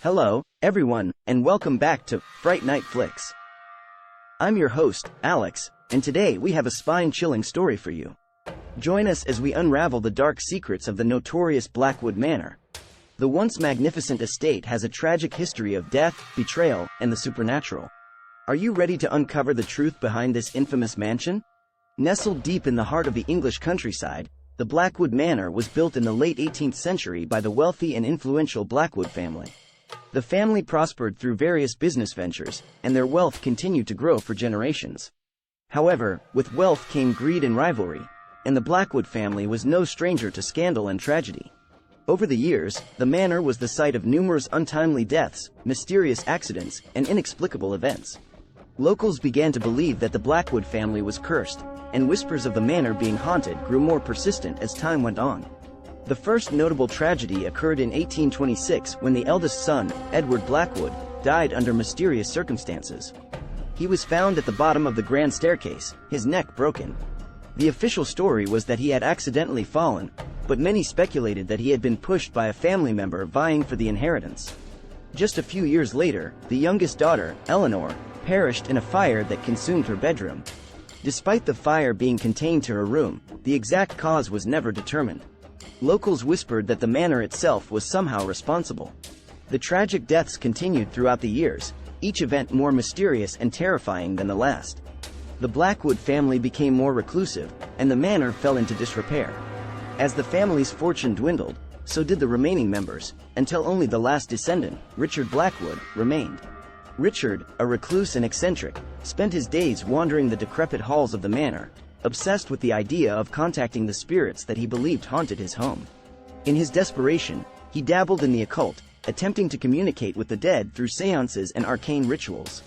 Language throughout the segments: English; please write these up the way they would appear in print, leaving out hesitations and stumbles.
Hello, everyone, and welcome back to Fright Night Flicks. I'm your host, Alex, and today we have a spine-chilling story for you. Join us as we unravel the dark secrets of the notorious Blackwood Manor. The once magnificent estate has a tragic history of death, betrayal, and the supernatural. Are you ready to uncover the truth behind this infamous mansion? Nestled deep in the heart of the English countryside, the Blackwood Manor was built in the late 18th century by the wealthy and influential Blackwood family. The family prospered through various business ventures, and their wealth continued to grow for generations. However, with wealth came greed and rivalry, and the Blackwood family was no stranger to scandal and tragedy. Over the years, the manor was the site of numerous untimely deaths, mysterious accidents, and inexplicable events. Locals began to believe that the Blackwood family was cursed, and whispers of the manor being haunted grew more persistent as time went on. The first notable tragedy occurred in 1826 when the eldest son, Edward Blackwood, died under mysterious circumstances. He was found at the bottom of the grand staircase, his neck broken. The official story was that he had accidentally fallen, but many speculated that he had been pushed by a family member vying for the inheritance. Just a few years later, the youngest daughter, Eleanor, perished in a fire that consumed her bedroom. Despite the fire being contained to her room, the exact cause was never determined. Locals whispered that the manor itself was somehow responsible. The tragic deaths continued throughout the years, each event more mysterious and terrifying than the last. The Blackwood family became more reclusive, and the manor fell into disrepair. As the family's fortune dwindled, so did the remaining members, until only the last descendant, Richard Blackwood, remained. Richard, a recluse and eccentric, spent his days wandering the decrepit halls of the manor, obsessed with the idea of contacting the spirits that he believed haunted his home. In his desperation, he dabbled in the occult, attempting to communicate with the dead through seances and arcane rituals.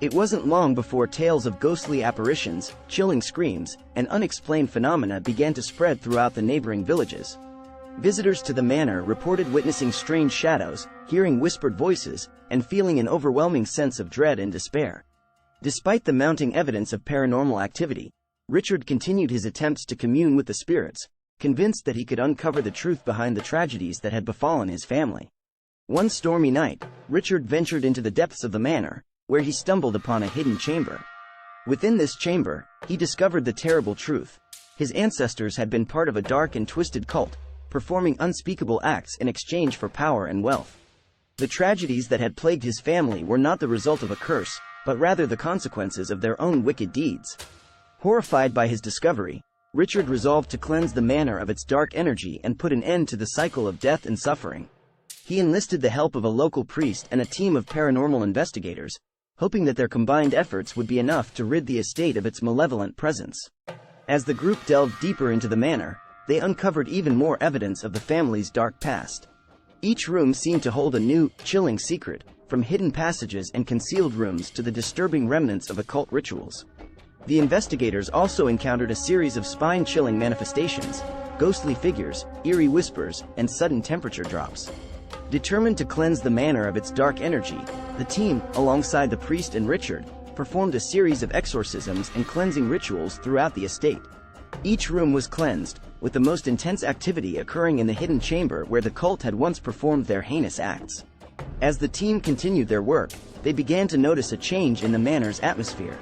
It wasn't long before tales of ghostly apparitions, chilling screams, and unexplained phenomena began to spread throughout the neighboring villages. Visitors to the manor reported witnessing strange shadows, hearing whispered voices, and feeling an overwhelming sense of dread and despair. Despite the mounting evidence of paranormal activity, Richard continued his attempts to commune with the spirits, convinced that he could uncover the truth behind the tragedies that had befallen his family. One stormy night, Richard ventured into the depths of the manor, where he stumbled upon a hidden chamber. Within this chamber, he discovered the terrible truth. His ancestors had been part of a dark and twisted cult, performing unspeakable acts in exchange for power and wealth. The tragedies that had plagued his family were not the result of a curse, but rather the consequences of their own wicked deeds. Horrified by his discovery, Richard resolved to cleanse the manor of its dark energy and put an end to the cycle of death and suffering. He enlisted the help of a local priest and a team of paranormal investigators, hoping that their combined efforts would be enough to rid the estate of its malevolent presence. As the group delved deeper into the manor, they uncovered even more evidence of the family's dark past. Each room seemed to hold a new, chilling secret, from hidden passages and concealed rooms to the disturbing remnants of occult rituals. The investigators also encountered a series of spine-chilling manifestations, ghostly figures, eerie whispers, and sudden temperature drops. Determined to cleanse the manor of its dark energy, the team, alongside the priest and Richard, performed a series of exorcisms and cleansing rituals throughout the estate. Each room was cleansed, with the most intense activity occurring in the hidden chamber where the cult had once performed their heinous acts. As the team continued their work, they began to notice a change in the manor's atmosphere.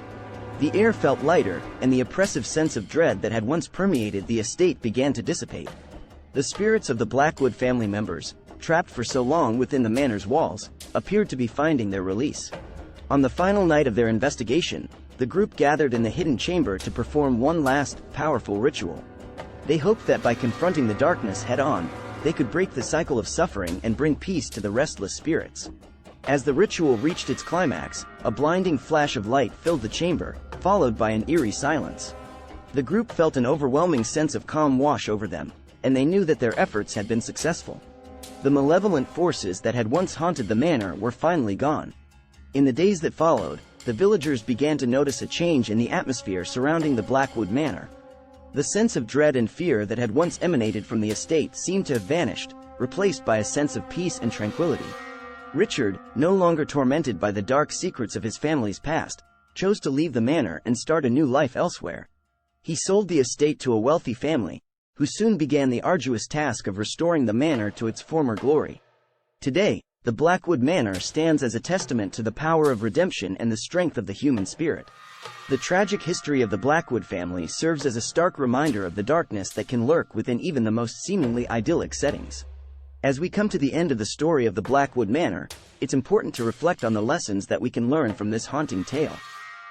The air felt lighter, and the oppressive sense of dread that had once permeated the estate began to dissipate. The spirits of the Blackwood family members, trapped for so long within the manor's walls, appeared to be finding their release. On the final night of their investigation, the group gathered in the hidden chamber to perform one last, powerful ritual. They hoped that by confronting the darkness head-on, they could break the cycle of suffering and bring peace to the restless spirits. As the ritual reached its climax, a blinding flash of light filled the chamber, followed by an eerie silence. The group felt an overwhelming sense of calm wash over them, and they knew that their efforts had been successful. The malevolent forces that had once haunted the manor were finally gone. In the days that followed, the villagers began to notice a change in the atmosphere surrounding the Blackwood Manor. The sense of dread and fear that had once emanated from the estate seemed to have vanished, replaced by a sense of peace and tranquility. Richard, no longer tormented by the dark secrets of his family's past, chose to leave the manor and start a new life elsewhere. He sold the estate to a wealthy family, who soon began the arduous task of restoring the manor to its former glory. Today, the Blackwood Manor stands as a testament to the power of redemption and the strength of the human spirit. The tragic history of the Blackwood family serves as a stark reminder of the darkness that can lurk within even the most seemingly idyllic settings. As we come to the end of the story of the Blackwood Manor, it's important to reflect on the lessons that we can learn from this haunting tale.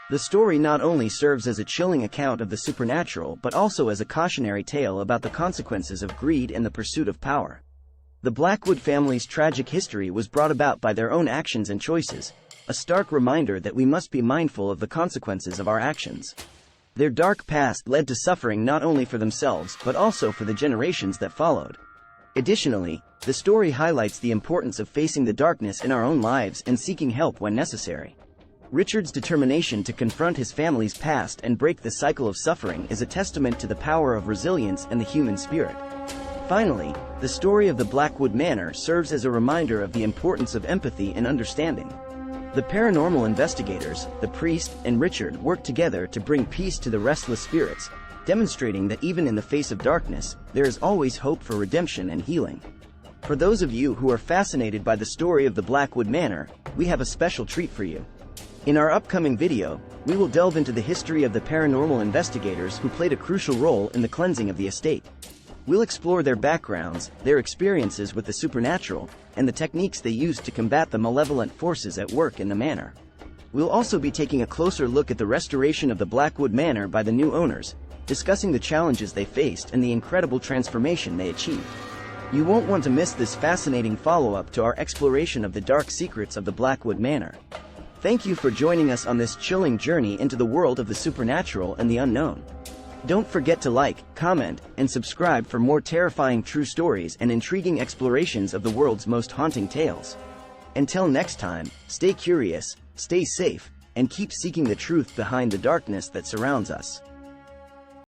The story not only serves as a chilling account of the supernatural but also as a cautionary tale about the consequences of greed and the pursuit of power. The Blackwood family's tragic history was brought about by their own actions and choices, a stark reminder that we must be mindful of the consequences of our actions. Their dark past led to suffering not only for themselves but also for the generations that followed. Additionally, the story highlights the importance of facing the darkness in our own lives and seeking help when necessary. Richard's determination to confront his family's past and break the cycle of suffering is a testament to the power of resilience and the human spirit. Finally, the story of the Blackwood Manor serves as a reminder of the importance of empathy and understanding. The paranormal investigators, the priest, and Richard work together to bring peace to the restless spirits, demonstrating that even in the face of darkness, there is always hope for redemption and healing. For those of you who are fascinated by the story of the Blackwood Manor, we have a special treat for you. In our upcoming video, we will delve into the history of the paranormal investigators who played a crucial role in the cleansing of the estate. We'll explore their backgrounds, their experiences with the supernatural, and the techniques they used to combat the malevolent forces at work in the manor. We'll also be taking a closer look at the restoration of the Blackwood Manor by the new owners, discussing the challenges they faced and the incredible transformation they achieved. You won't want to miss this fascinating follow-up to our exploration of the dark secrets of the Blackwood Manor. Thank you for joining us on this chilling journey into the world of the supernatural and the unknown. Don't forget to like, comment, and subscribe for more terrifying true stories and intriguing explorations of the world's most haunting tales. Until next time, stay curious, stay safe, and keep seeking the truth behind the darkness that surrounds us.